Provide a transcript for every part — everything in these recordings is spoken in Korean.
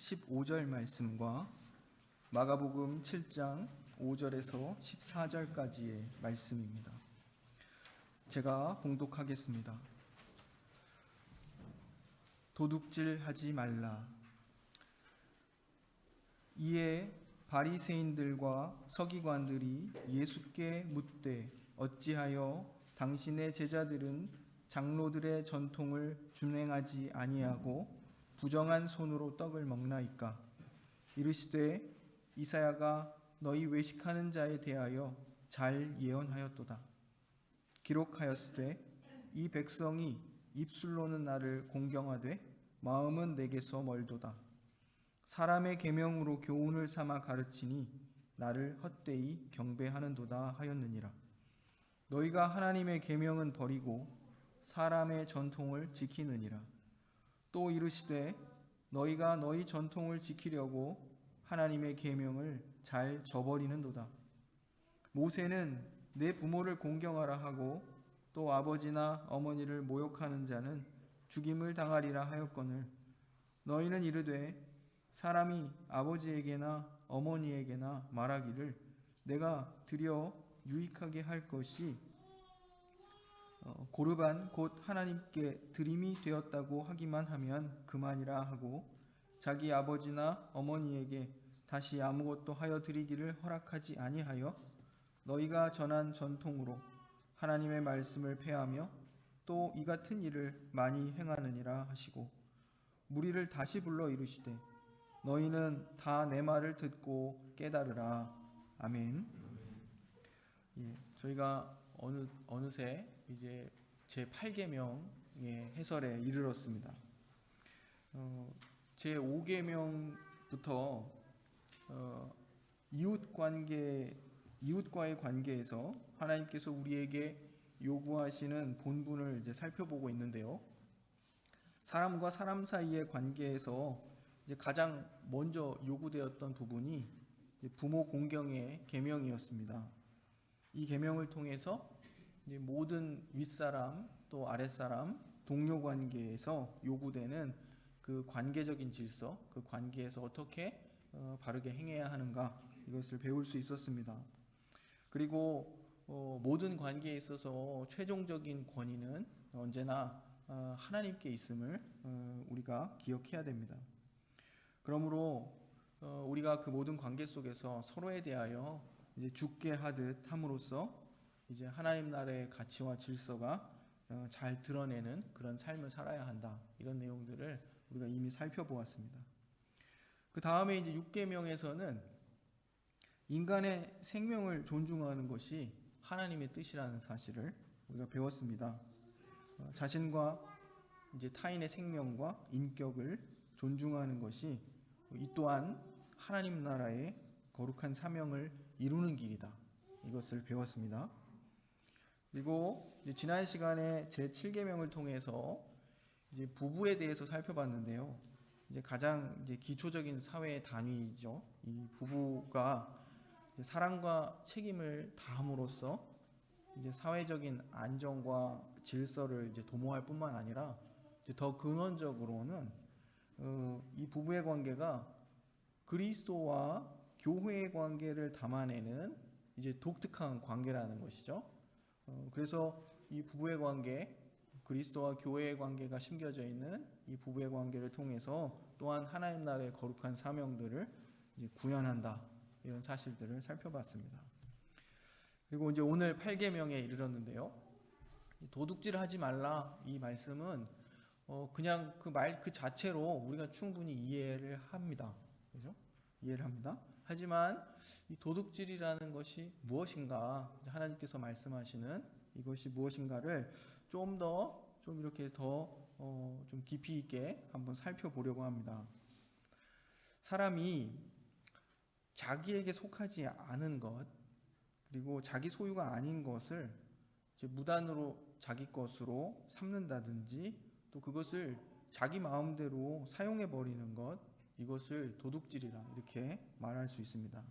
15절 말씀과 마가복음 7장 5절에서 14절까지의 말씀입니다. 제가 봉독하겠습니다. 도둑질하지 말라. 이에 바리새인들과 서기관들이 예수께 묻되 어찌하여 당신의 제자들은 장로들의 전통을 준행하지 아니하고 부정한 손으로 떡을 먹나이까? 이르시되 이사야가 너희 외식하는 자에 대하여 잘 예언하였도다. 기록하였으되 이 백성이 입술로는 나를 공경하되 마음은 내게서 멀도다. 사람의 계명으로 교훈을 삼아 가르치니 나를 헛되이 경배하는도다 하였느니라. 너희가 하나님의 계명은 버리고 사람의 전통을 지키느니라. 또 이르시되 너희가 너희 전통을 지키려고 하나님의 계명을 잘 저버리는도다. 모세는 내 부모를 공경하라 하고 또 아버지나 어머니를 모욕하는 자는 죽임을 당하리라 하였거늘 너희는 이르되 사람이 아버지에게나 어머니에게나 말하기를 내가 드려 유익하게 할 것이 고르반 곧 하나님께 드림이 되었다고 하기만 하면 그만이라 하고 자기 아버지나 어머니에게 다시 아무것도 하여 드리기를 허락하지 아니하여 너희가 전한 전통으로 하나님의 말씀을 폐하며 또 이 같은 일을 많이 행하느니라 하시고 무리를 다시 불러 이르시되 너희는 다 내 말을 듣고 깨달으라. 아멘. 예, 저희가 어느새 이제 제 8계명의 해설에 이르렀습니다. 제 5계명부터 이웃과의 관계에서 하나님께서 우리에게 요구하시는 본분을 이제 살펴보고 있는데요. 사람과 사람 사이의 관계에서 이제 가장 먼저 요구되었던 부분이 부모 공경의 계명이었습니다. 이 계명을 통해서 이제 모든 윗사람 또 아랫사람 동료 관계에서 요구되는 그 관계적인 질서, 그 관계에서 어떻게 바르게 행해야 하는가 이것을 배울 수 있었습니다. 그리고 모든 관계에 있어서 최종적인 권위는 언제나 하나님께 있음을 우리가 기억해야 됩니다. 그러므로 우리가 그 모든 관계 속에서 서로에 대하여 이제 죽게 하듯 함으로써 이제 하나님 나라의 가치와 질서가 잘 드러내는 그런 삶을 살아야 한다. 이런 내용들을 우리가 이미 살펴보았습니다. 그 다음에 이제 6계명에서는 인간의 생명을 존중하는 것이 하나님의 뜻이라는 사실을 우리가 배웠습니다. 자신과 이제 타인의 생명과 인격을 존중하는 것이 이 또한 하나님 나라의 거룩한 사명을 이루는 길이다. 이것을 배웠습니다. 그리고 이제 지난 시간에 제 7계명을 통해서 이제 부부에 대해서 살펴봤는데요. 이제 가장 이제 기초적인 사회의 단위이죠. 이 부부가 이제 사랑과 책임을 다함으로써 이제 사회적인 안정과 질서를 이제 도모할 뿐만 아니라 이제 더 근원적으로는 이 부부의 관계가 그리스도와 교회의 관계를 담아내는 이제 독특한 관계라는 것이죠. 그래서 이 부부의 관계, 그리스도와 교회의 관계가 심겨져 있는 이 부부의 관계를 통해서 또한 하나님 나라의 거룩한 사명들을 이제 구현한다. 이런 사실들을 살펴봤습니다. 그리고 이제 오늘 8계명에 이르렀는데요. 도둑질하지 말라 이 말씀은 그냥 그 말 그 자체로 우리가 충분히 이해를 합니다. 그죠? 이해를 합니다. 하지만 이 도둑질이라는 것이 무엇인가, 하나님께서 말씀하시는 이것이 무엇인가를 좀 이렇게 좀 깊이 있게 한번 살펴보려고 합니다. 사람이 자기에게 속하지 않은 것, 그리고 자기 소유가 아닌 것을 이제 무단으로 자기 것으로 삼는다든지 또 그것을 자기 마음대로 사용해 버리는 것, 이것을 도둑질이라 이렇게 말할 수 있습니다.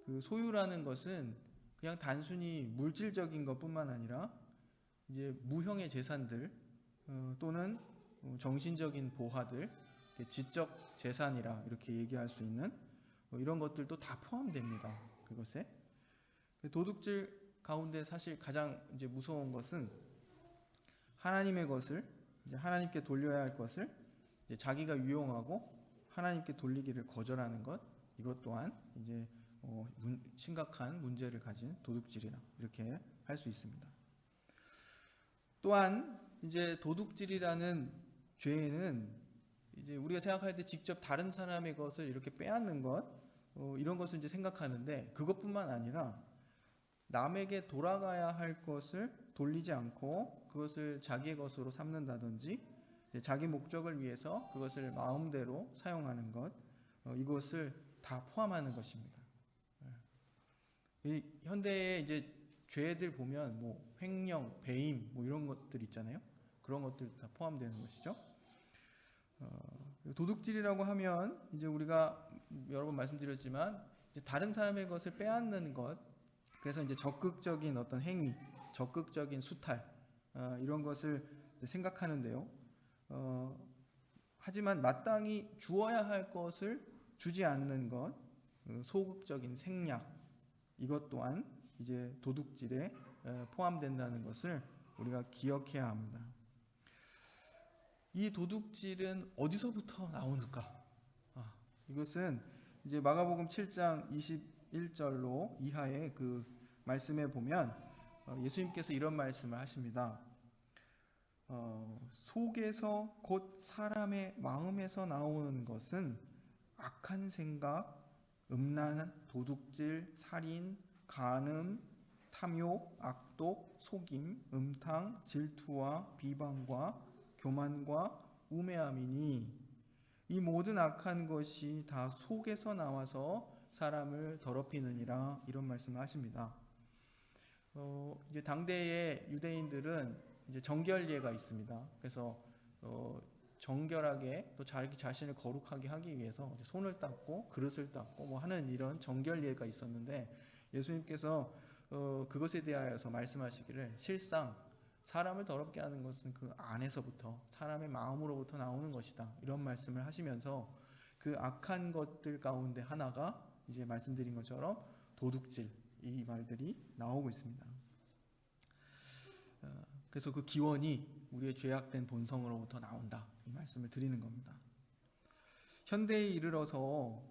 그 소유라는 것은 그냥 단순히 물질적인 것뿐만 아니라 이제 무형의 재산들 또는 정신적인 보화들 지적 재산이라 이렇게 얘기할 수 있는 이런 것들도 다 포함됩니다. 그것에 도둑질 가운데 사실 가장 이제 무서운 것은 하나님의 것을 이제 하나님께 돌려야 할 것을 이제 자기가 유용하고 하나님께 돌리기를 거절하는 것, 이것 또한 이제 심각한 문제를 가진 도둑질이라 이렇게 할 수 있습니다. 또한 이제 도둑질이라는 죄는 이제 우리가 생각할 때 직접 다른 사람의 것을 이렇게 빼앗는 것, 이런 것을 이제 생각하는데 그것뿐만 아니라 남에게 돌아가야 할 것을 돌리지 않고 그것을 자기의 것으로 삼는다든지 자기 목적을 위해서 그것을 마음대로 사용하는 것, 이것을 다 포함하는 것입니다. 이 현대의 이제 죄들 보면 뭐 횡령, 배임 뭐 이런 것들 있잖아요. 그런 것들 다 포함되는 것이죠. 도둑질이라고 하면 이제 우리가 여러 번 말씀드렸지만 이제 다른 사람의 것을 빼앗는 것, 그래서 이제 적극적인 어떤 행위, 적극적인 수탈, 이런 것을 생각하는데요. 하지만 마땅히 주어야 할 것을 주지 않는 것, 소극적인 생략, 이것 또한 이제 도둑질에 포함된다는 것을 우리가 기억해야 합니다. 이 도둑질은 어디서부터 나오는가? 이것은 이제 마가복음 7장 21절로 이하의 그 말씀에 보면 예수님께서 이런 말씀을 하십니다. 속에서 곧 사람의 마음에서 나오는 것은 악한 생각, 음란, 도둑질, 살인, 간음, 탐욕, 악독, 속임, 음탕, 질투와 비방과 교만과 우매함이니 이 모든 악한 것이 다 속에서 나와서 사람을 더럽히느니라, 이런 말씀을 하십니다. 이제 당대의 유대인들은 이제 정결례가 있습니다. 그래서 정결하게 또 자기 자신을 거룩하게 하기 위해서 손을 닦고 그릇을 닦고 뭐 하는 이런 정결례가 있었는데 예수님께서 그것에 대하여서 말씀하시기를 실상 사람을 더럽게 하는 것은 그 안에서부터 사람의 마음으로부터 나오는 것이다, 이런 말씀을 하시면서 그 악한 것들 가운데 하나가 이제 말씀드린 것처럼 도둑질, 이 말들이 나오고 있습니다. 그래서 그 기원이 우리의 죄악된 본성으로부터 나온다, 이 말씀을 드리는 겁니다. 현대에 이르러서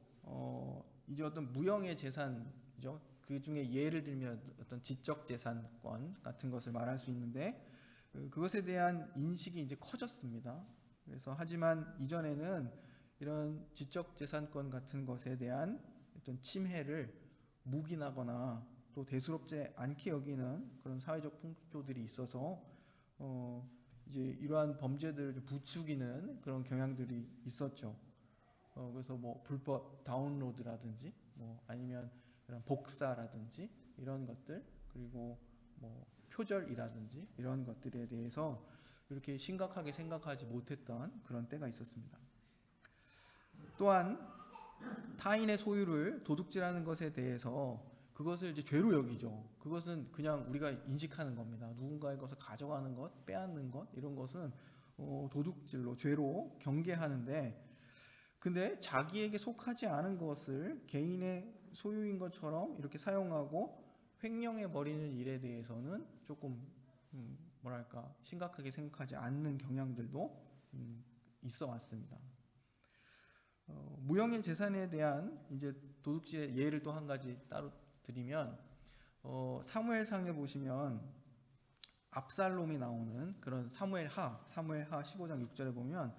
이제 어떤 무형의 재산이죠. 그 중에 예를 들면 어떤 지적 재산권 같은 것을 말할 수 있는데 그것에 대한 인식이 이제 커졌습니다. 그래서 하지만 이전에는 이런 지적 재산권 같은 것에 대한 어떤 침해를 묵인하거나 또 대수롭지 않게 여기는 그런 사회적 풍조들이 있어서 이제 이러한 범죄들을 부추기는 그런 경향들이 있었죠. 그래서 뭐 불법 다운로드라든지 뭐 아니면 이런 복사라든지 이런 것들, 그리고 뭐 표절이라든지 이런 것들에 대해서 이렇게 심각하게 생각하지 못했던 그런 때가 있었습니다. 또한 타인의 소유를 도둑질하는 것에 대해서 그것을 이제 죄로 여기죠. 그것은 그냥 우리가 인식하는 겁니다. 누군가의 것을 가져가는 것, 빼앗는 것, 이런 것은 도둑질로, 죄로 경계하는데, 근데 자기에게 속하지 않은 것을 개인의 소유인 것처럼 이렇게 사용하고 횡령해 버리는 일에 대해서는 조금 뭐랄까 심각하게 생각하지 않는 경향들도 있어 왔습니다. 무형의 재산에 대한 이제 도둑질의 예를 또 한 가지 따로 드리면 사무엘상에 보시면 압살롬이 나오는 그런 사무엘하 15장 6절에 보면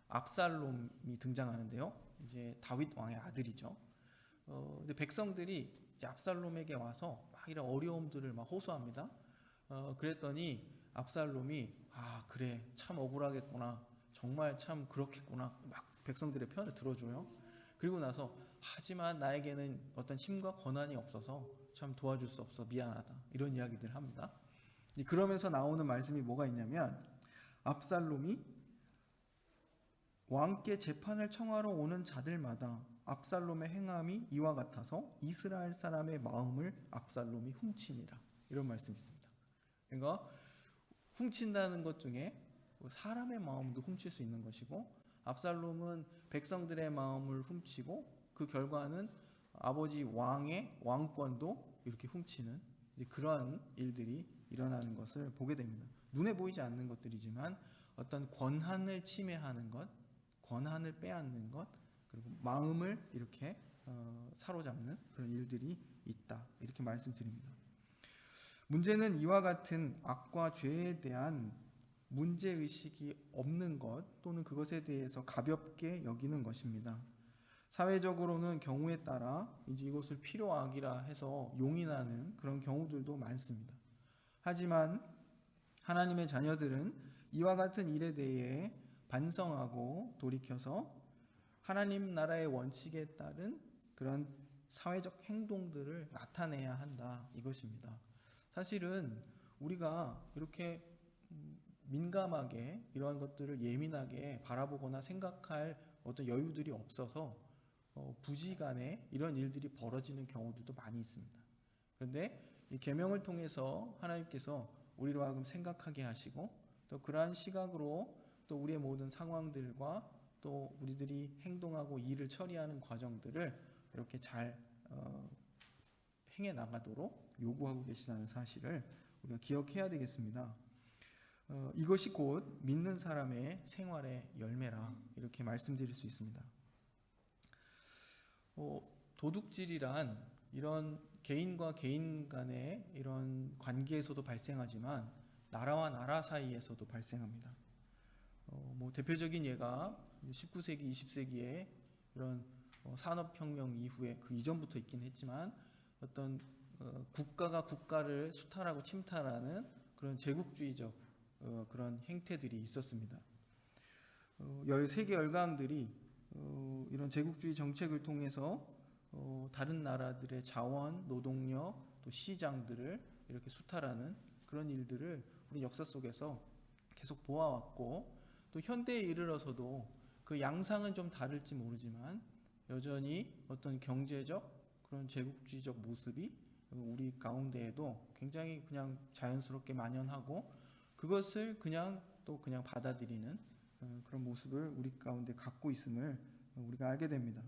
압살롬이 등장하는데요. 이제 다윗 왕의 아들이죠. 근데 백성들이 이제 압살롬에게 와서 막 이런 어려움들을 막 호소합니다. 그랬더니 압살롬이 그래, 참 억울하겠구나, 정말 참 그렇겠구나, 막 백성들의 편을 들어줘요. 그리고 나서 하지만 나에게는 어떤 힘과 권한이 없어서 참 도와줄 수 없어, 미안하다, 이런 이야기들을 합니다. 그러면서 나오는 말씀이 뭐가 있냐면 압살롬이 왕께 재판을 청하러 오는 자들마다 압살롬의 행함이 이와 같아서 이스라엘 사람의 마음을 압살롬이 훔치니라, 이런 말씀이 있습니다. 그러니까 훔친다는 것 중에 사람의 마음도 훔칠 수 있는 것이고 압살롬은 백성들의 마음을 훔치고 그 결과는 아버지 왕의 왕권도 이렇게 훔치는 이제 그러한 일들이 일어나는 것을 보게 됩니다. 눈에 보이지 않는 것들이지만 어떤 권한을 침해하는 것, 권한을 빼앗는 것, 그리고 마음을 이렇게 사로잡는 그런 일들이 있다. 이렇게 말씀드립니다. 문제는 이와 같은 악과 죄에 대한 문제의식이 없는 것 또는 그것에 대해서 가볍게 여기는 것입니다. 사회적으로는 경우에 따라 이제 이것을 필요악이라 해서 용인하는 그런 경우들도 많습니다. 하지만 하나님의 자녀들은 이와 같은 일에 대해 반성하고 돌이켜서 하나님 나라의 원칙에 따른 그런 사회적 행동들을 나타내야 한다 이것입니다. 사실은 우리가 이렇게 민감하게 이러한 것들을 예민하게 바라보거나 생각할 어떤 여유들이 없어서 부지간에 이런 일들이 벌어지는 경우들도 많이 있습니다. 그런데 이 계명을 통해서 하나님께서 우리로 하여금 생각하게 하시고 또 그러한 시각으로 또 우리의 모든 상황들과 또 우리들이 행동하고 일을 처리하는 과정들을 이렇게 잘 행해 나가도록 요구하고 계시다는 사실을 우리가 기억해야 되겠습니다. 이것이 곧 믿는 사람의 생활의 열매라 이렇게 말씀드릴 수 있습니다. 도둑질이란 이런 개인과 개인 간의 이런 관계에서도 발생하지만 나라와 나라 사이에서도 발생합니다. 대표적인 예가 19세기, 20세기에 이런 산업혁명 이후에 그 이전부터 있긴 했지만 어떤 국가가 국가를 수탈하고 침탈하는 그런 제국주의적 그런 행태들이 있었습니다. 13개 열강들이 이런 제국주의 정책을 통해서 다른 나라들의 자원, 노동력, 또 시장들을 이렇게 수탈하는 그런 일들을 우리 역사 속에서 계속 보아왔고 또 현대에 이르러서도 그 양상은 좀 다를지 모르지만 여전히 어떤 경제적 그런 제국주의적 모습이 우리 가운데에도 굉장히 그냥 자연스럽게 만연하고 그것을 그냥 받아들이는 그런 모습을 우리 가운데 갖고 있음을 우리가 알게 됩니다.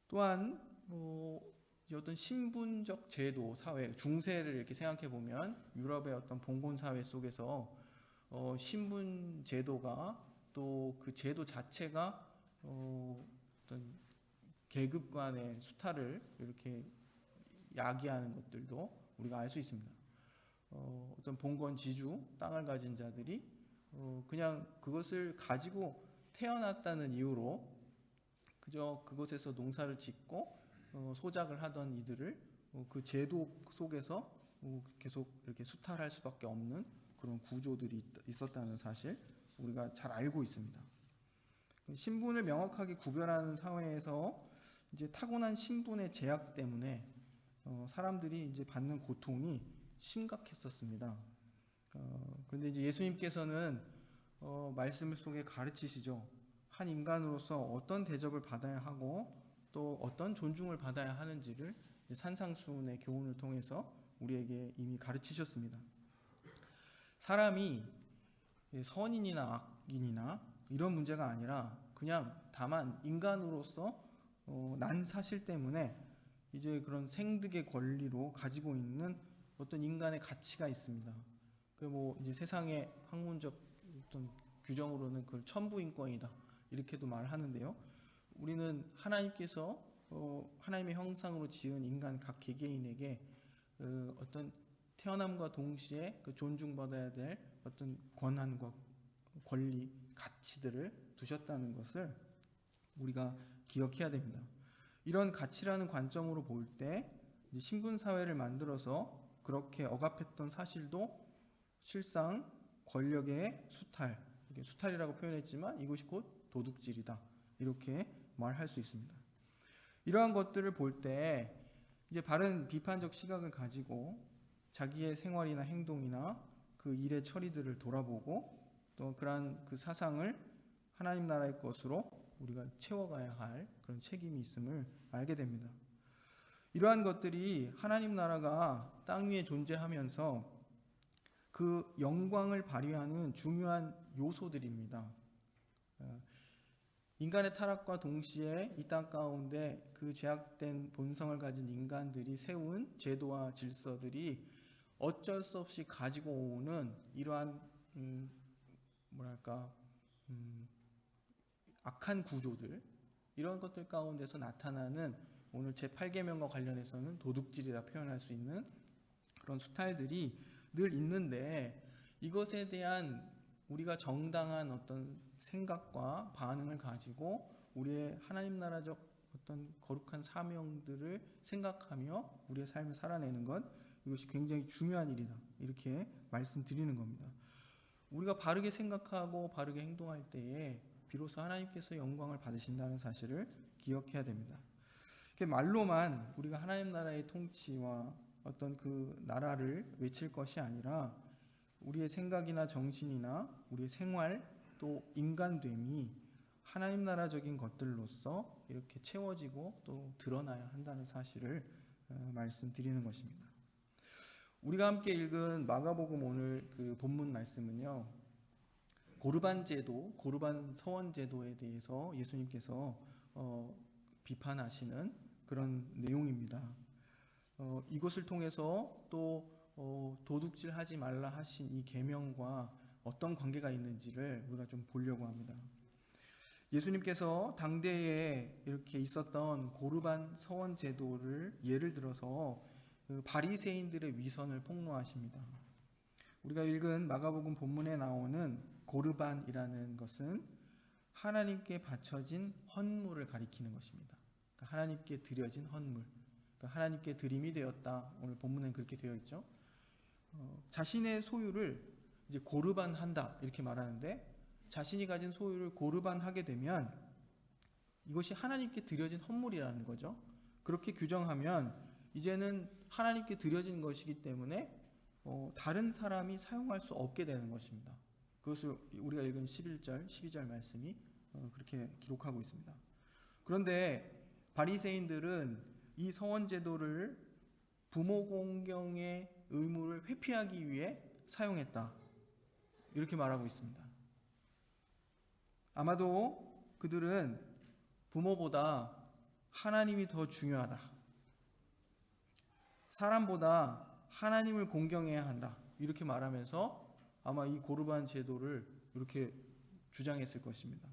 또한 어떤 신분적 제도 사회 중세를 이렇게 생각해 보면 유럽의 어떤 봉건 사회 속에서 신분 제도가 또 그 제도 자체가 어떤 계급 간의 수탈을 이렇게 야기하는 것들도 우리가 알 수 있습니다. 어떤 봉건 지주 땅을 가진 자들이 그냥 그것을 가지고 태어났다는 이유로 그저 그곳에서 농사를 짓고 소작을 하던 이들을 그 제도 속에서 계속 이렇게 수탈할 수밖에 없는 그런 구조들이 있었다는 사실 우리가 잘 알고 있습니다. 신분을 명확하게 구별하는 사회에서 이제 타고난 신분의 제약 때문에 사람들이 이제 받는 고통이 심각했었습니다. 그런데 이제 예수님께서는 말씀 속에 가르치시죠. 한 인간으로서 어떤 대접을 받아야 하고 또 어떤 존중을 받아야 하는지를 이제 산상수훈의 교훈을 통해서 우리에게 이미 가르치셨습니다. 사람이 선인이나 악인이나 이런 문제가 아니라 그냥 다만 인간으로서 난 사실 때문에 이제 그런 생득의 권리로 가지고 있는 어떤 인간의 가치가 있습니다. 이제 세상의 학문적 어떤 규정으로는 그걸 천부인권이다 이렇게도 말하는데요. 우리는 하나님께서 하나님의 형상으로 지은 인간 각 개개인에게 어떤 태어남과 동시에 그 존중받아야 될 어떤 권한과 권리, 가치들을 두셨다는 것을 우리가 기억해야 됩니다. 이런 가치라는 관점으로 볼 때 신분 사회를 만들어서 그렇게 억압했던 사실도 실상 권력의 수탈, 이게 수탈이라고 표현했지만 이것이 곧 도둑질이다 이렇게 말할 수 있습니다. 이러한 것들을 볼 때 이제 바른 비판적 시각을 가지고 자기의 생활이나 행동이나 그 일의 처리들을 돌아보고 또 그러한 그 사상을 하나님 나라의 것으로 우리가 채워가야 할 그런 책임이 있음을 알게 됩니다. 이러한 것들이 하나님 나라가 땅 위에 존재하면서 그 영광을 발휘하는 중요한 요소들입니다. 어, 인간의 타락과 동시에 이 땅 가운데 그 죄악된 본성을 가진 인간들이 세운 제도와 질서들이 어쩔 수 없이 가지고 오는 이러한 뭐랄까 악한 구조들, 이런 것들 가운데서 나타나는 오늘 제8계명과 관련해서는 도둑질이라 표현할 수 있는 그런 수탈들이 늘 있는데, 이것에 대한 우리가 정당한 어떤 생각과 반응을 가지고 우리의 하나님 나라적 어떤 거룩한 사명들을 생각하며 우리의 삶을 살아내는 것, 이것이 굉장히 중요한 일이다, 이렇게 말씀드리는 겁니다. 우리가 바르게 생각하고 바르게 행동할 때에 비로소 하나님께서 영광을 받으신다는 사실을 기억해야 됩니다. 말로만 우리가 하나님 나라의 통치와 어떤 그 나라를 외칠 것이 아니라 우리의 생각이나 정신이나 우리의 생활 또 인간됨이 하나님 나라적인 것들로서 이렇게 채워지고 또 드러나야 한다는 사실을 말씀드리는 것입니다. 우리가 함께 읽은 마가복음 오늘 그 본문 말씀은요, 고르반 제도, 고르반 서원 제도에 대해서 예수님께서 비판하시는 그런 내용입니다. 이것을 통해서 또 도둑질하지 말라 하신 이 계명과 어떤 관계가 있는지를 우리가 좀 보려고 합니다. 예수님께서 당대에 이렇게 있었던 고르반 서원 제도를 예를 들어서 그 바리새인들의 위선을 폭로하십니다. 우리가 읽은 마가복음 본문에 나오는 고르반이라는 것은 하나님께 바쳐진 헌물을 가리키는 것입니다. 그러니까 하나님께 드려진 헌물, 그러니까 하나님께 드림이 되었다. 오늘 본문엔 그렇게 되어 있죠. 자신의 소유를 이제 고르반한다 이렇게 말하는데, 자신이 가진 소유를 고르반하게 되면 이것이 하나님께 드려진 헌물이라는 거죠. 그렇게 규정하면 이제는 하나님께 드려진 것이기 때문에 다른 사람이 사용할 수 없게 되는 것입니다. 그것을 우리가 읽은 11절, 12절 말씀이 그렇게 기록하고 있습니다. 그런데 바리새인들은 이 서원 제도를 부모 공경의 의무를 회피하기 위해 사용했다, 이렇게 말하고 있습니다. 아마도 그들은 부모보다 하나님이 더 중요하다, 사람보다 하나님을 공경해야 한다, 이렇게 말하면서 아마 이 고르반 제도를 이렇게 주장했을 것입니다.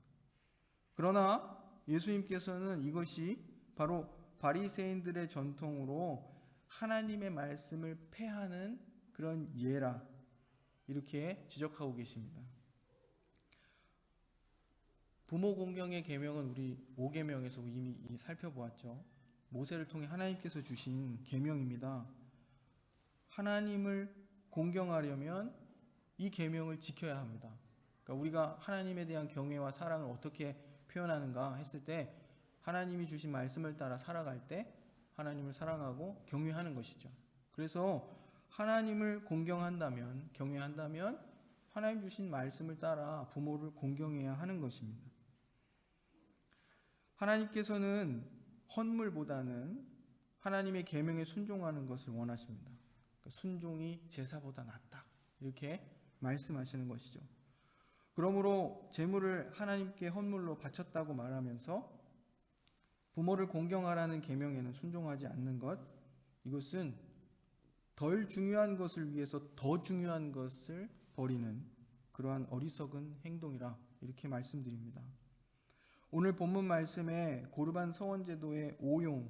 그러나 예수님께서는 이것이 바로 바리새인들의 전통으로 하나님의 말씀을 폐하는 그런 예라, 이렇게 지적하고 계십니다. 부모 공경의 계명은 우리 5계명에서 이미 살펴보았죠. 모세를 통해 하나님께서 주신 계명입니다. 하나님을 공경하려면 이 계명을 지켜야 합니다. 그러니까 우리가 하나님에 대한 경외와 사랑을 어떻게 표현하는가 했을 때, 하나님이 주신 말씀을 따라 살아갈 때 하나님을 사랑하고 경외하는 것이죠. 그래서 하나님을 공경한다면, 경외한다면 하나님 주신 말씀을 따라 부모를 공경해야 하는 것입니다. 하나님께서는 헌물보다는 하나님의 계명에 순종하는 것을 원하십니다. 그러니까 순종이 제사보다 낫다, 이렇게 말씀하시는 것이죠. 그러므로 제물을 하나님께 헌물로 바쳤다고 말하면서 부모를 공경하라는 계명에는 순종하지 않는 것, 이것은 덜 중요한 것을 위해서 더 중요한 것을 버리는 그러한 어리석은 행동이라, 이렇게 말씀드립니다. 오늘 본문 말씀에 고르반 서원제도의 오용,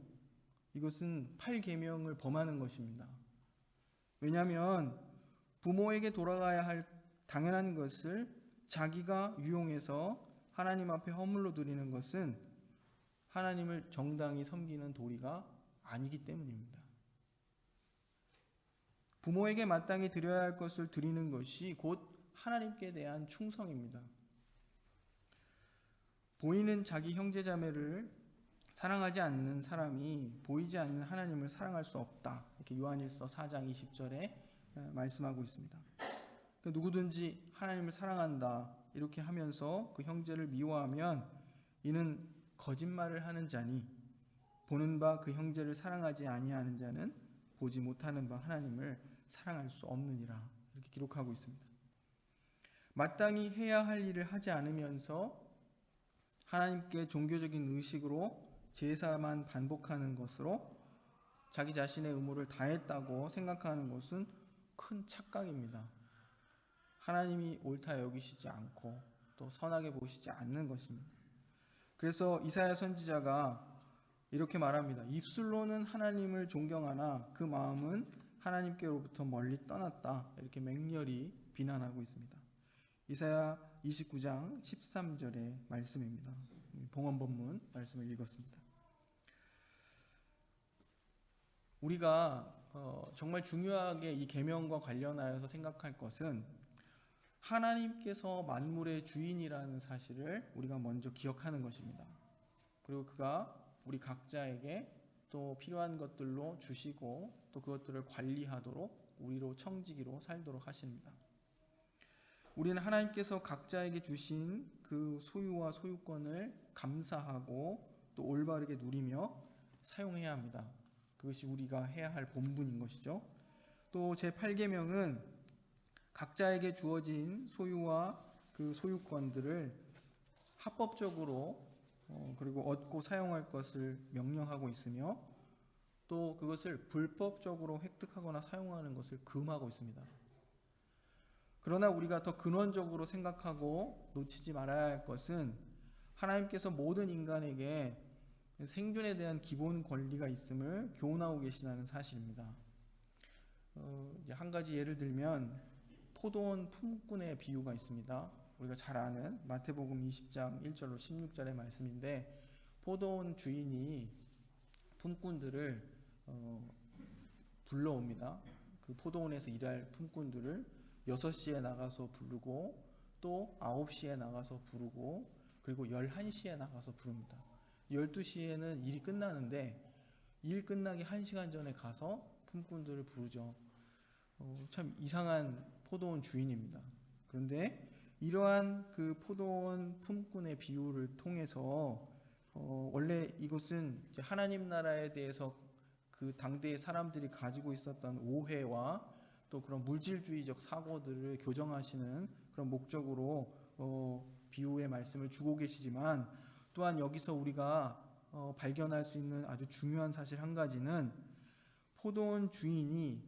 이것은 8계명을 범하는 것입니다. 왜냐하면 부모에게 돌아가야 할 당연한 것을 자기가 유용해서 하나님 앞에 헌물로 드리는 것은 하나님을 정당히 섬기는 도리가 아니기 때문입니다. 부모에게 마땅히 드려야 할 것을 드리는 것이 곧 하나님께 대한 충성입니다. 보이는 자기 형제자매를 사랑하지 않는 사람이 보이지 않는 하나님을 사랑할 수 없다, 이렇게 요한일서 4장 20절에 말씀하고 있습니다. 누구든지 하나님을 사랑한다 이렇게 하면서 그 형제를 미워하면 이는 거짓말을 하는 자니, 보는 바 그 형제를 사랑하지 아니하는 자는 보지 못하는 바 하나님을 사랑할 수 없느니라, 이렇게 기록하고 있습니다. 마땅히 해야 할 일을 하지 않으면서 하나님께 종교적인 의식으로 제사만 반복하는 것으로 자기 자신의 의무를 다했다고 생각하는 것은 큰 착각입니다. 하나님이 옳다 여기시지 않고 또 선하게 보시지 않는 것입니다. 그래서 이사야 선지자가 이렇게 말합니다. 입술로는 하나님을 존경하나 그 마음은 하나님께로부터 멀리 떠났다. 이렇게 맹렬히 비난하고 있습니다. 이사야 29장 13절의 말씀입니다. 봉헌본문 말씀을 읽었습니다. 우리가 정말 중요하게 이 계명과 관련하여서 생각할 것은 하나님께서 만물의 주인이라는 사실을 우리가 먼저 기억하는 것입니다. 그리고 그가 우리 각자에게 또 필요한 것들로 주시고 또 그것들을 관리하도록 우리로 청지기로 살도록 하십니다. 우리는 하나님께서 각자에게 주신 그 소유와 소유권을 감사하고 또 올바르게 누리며 사용해야 합니다. 그것이 우리가 해야 할 본분인 것이죠. 또 제8계명은 각자에게 주어진 소유와 그 소유권들을 합법적으로 그리고 얻고 사용할 것을 명령하고 있으며 또 그것을 불법적으로 획득하거나 사용하는 것을 금하고 있습니다. 그러나 우리가 더 근원적으로 생각하고 놓치지 말아야 할 것은 하나님께서 모든 인간에게 생존에 대한 기본 권리가 있음을 교훈하고 계시다는 사실입니다. 이제 한 가지 예를 들면 포도원 품꾼의 비유가 있습니다. 우리가 잘 아는 마태복음 20장 1절로 16절의 말씀인데 포도원 주인이 품꾼들을 불러옵니다. 그 포도원에서 일할 품꾼들을 6시에 나가서 부르고 또 9시에 나가서 부르고 그리고 11시에 나가서 부릅니다. 12시에는 일이 끝나는데 일 끝나기 1시간 전에 가서 품꾼들을 부르죠. 참 이상한 포도원 주인입니다. 그런데 이러한 그 포도원 품꾼의 비유를 통해서 원래 이것은 이제 하나님 나라에 대해서 그 당대의 사람들이 가지고 있었던 오해와 또 그런 물질주의적 사고들을 교정하시는 그런 목적으로 비유의 말씀을 주고 계시지만 또한 여기서 우리가 발견할 수 있는 아주 중요한 사실 한 가지는 포도원 주인이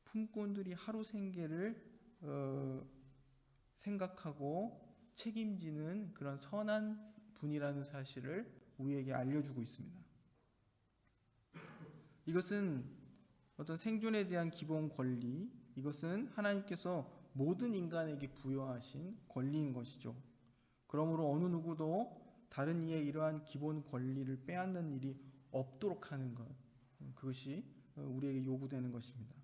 품꾼들이 하루 생계를 생각하고 책임지는 그런 선한 분이라는 사실을 우리에게 알려주고 있습니다. 이것은 어떤 생존에 대한 기본 권리, 이것은 하나님께서 모든 인간에게 부여하신 권리인 것이죠. 그러므로 어느 누구도 다른 이의 이러한 기본 권리를 빼앗는 일이 없도록 하는 것, 그것이 우리에게 요구되는 것입니다.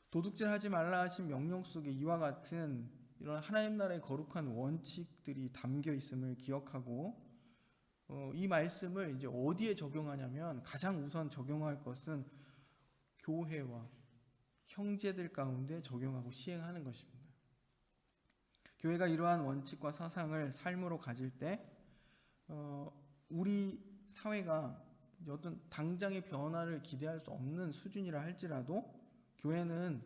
도둑질하지 말라 하신 명령 속에 이와 같은 이런 하나님 나라의 거룩한 원칙들이 담겨 있음을 기억하고 이 말씀을 이제 어디에 적용하냐면 가장 우선 적용할 것은 교회와 형제들 가운데 적용하고 시행하는 것입니다. 교회가 이러한 원칙과 사상을 삶으로 가질 때 우리 사회가 어떤 당장의 변화를 기대할 수 없는 수준이라 할지라도 교회는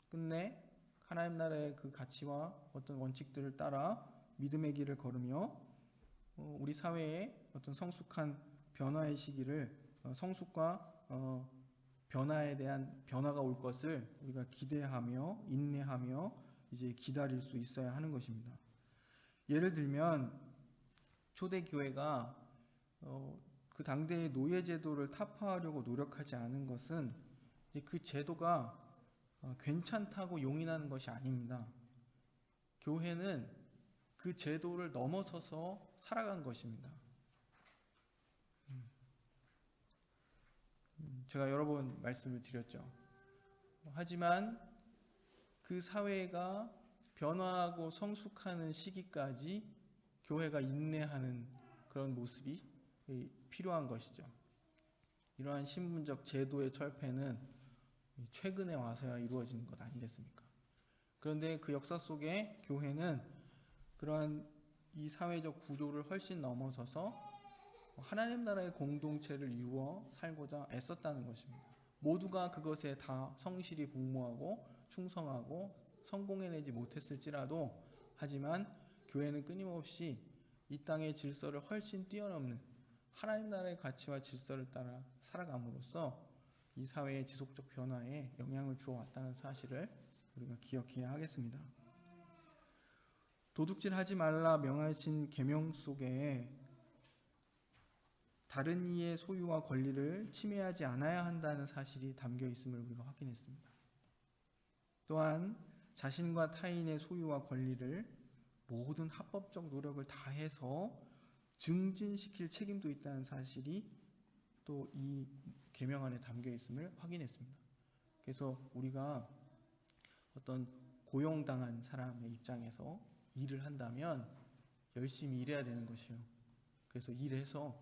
끝내 하나님 나라의 그 가치와 어떤 원칙들을 따라 믿음의 길을 걸으며 우리 사회의 어떤 성숙한 변화의 시기를 성숙과 변화에 대한 변화가 올 것을 우리가 기대하며 인내하며 이제 기다릴 수 있어야 하는 것입니다. 예를 들면 초대교회가 그 당대의 노예제도를 타파하려고 노력하지 않은 것은 이제 그 제도가 괜찮다고 용인하는 것이 아닙니다. 교회는 그 제도를 넘어서서 살아간 것입니다. 제가 여러 번 말씀을 드렸죠. 하지만 그 사회가 변화하고 성숙하는 시기까지 교회가 인내하는 그런 모습이 필요한 것이죠. 이러한 신분적 제도의 철폐는 최근에 와서야 이루어지는 것 아니겠습니까? 그런데 그 역사 속에 교회는 그러한 이 사회적 구조를 훨씬 넘어서서 하나님 나라의 공동체를 이루어 살고자 애썼다는 것입니다. 모두가 그것에 다 성실히 복무하고 충성하고 성공해내지 못했을지라도 하지만 교회는 끊임없이 이 땅의 질서를 훨씬 뛰어넘는 하나님 나라의 가치와 질서를 따라 살아감으로써 이 사회의 지속적 변화에 영향을 주어왔다는 사실을 우리가 기억해야 하겠습니다. 도둑질하지 말라 명하신 계명 속에 다른 이의 소유와 권리를 침해하지 않아야 한다는 사실이 담겨 있음을 우리가 확인했습니다. 또한 자신과 타인의 소유와 권리를 모든 합법적 노력을 다해서 증진시킬 책임도 있다는 사실이 또 이 계명 안에 담겨 있음을 확인했습니다. 그래서 우리가 어떤 고용당한 사람의 입장에서 일을 한다면 열심히 일해야 되는 것이에요. 그래서 일해서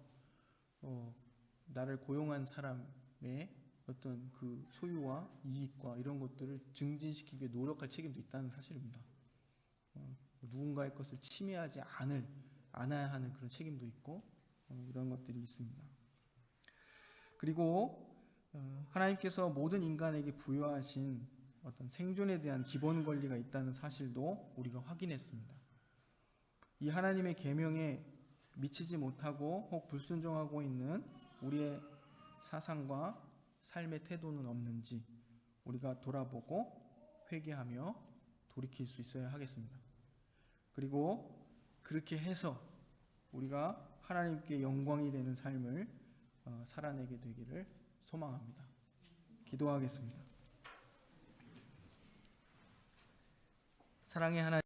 나를 고용한 사람의 어떤 그 소유와 이익과 이런 것들을 증진시키기 위해 노력할 책임도 있다는 사실입니다. 누군가의 것을 침해하지 않아야 하는 그런 책임도 있고 이런 것들이 있습니다. 그리고 하나님께서 모든 인간에게 부여하신 어떤 생존에 대한 기본 권리가 있다는 사실도 우리가 확인했습니다. 이 하나님의 계명에 미치지 못하고 혹 불순종하고 있는 우리의 사상과 삶의 태도는 없는지 우리가 돌아보고 회개하며 돌이킬 수 있어야 하겠습니다. 그리고 그렇게 해서 우리가 하나님께 영광이 되는 삶을 살아내게 되기를 소망합니다. 기도하겠습니다. 사랑의 하나님,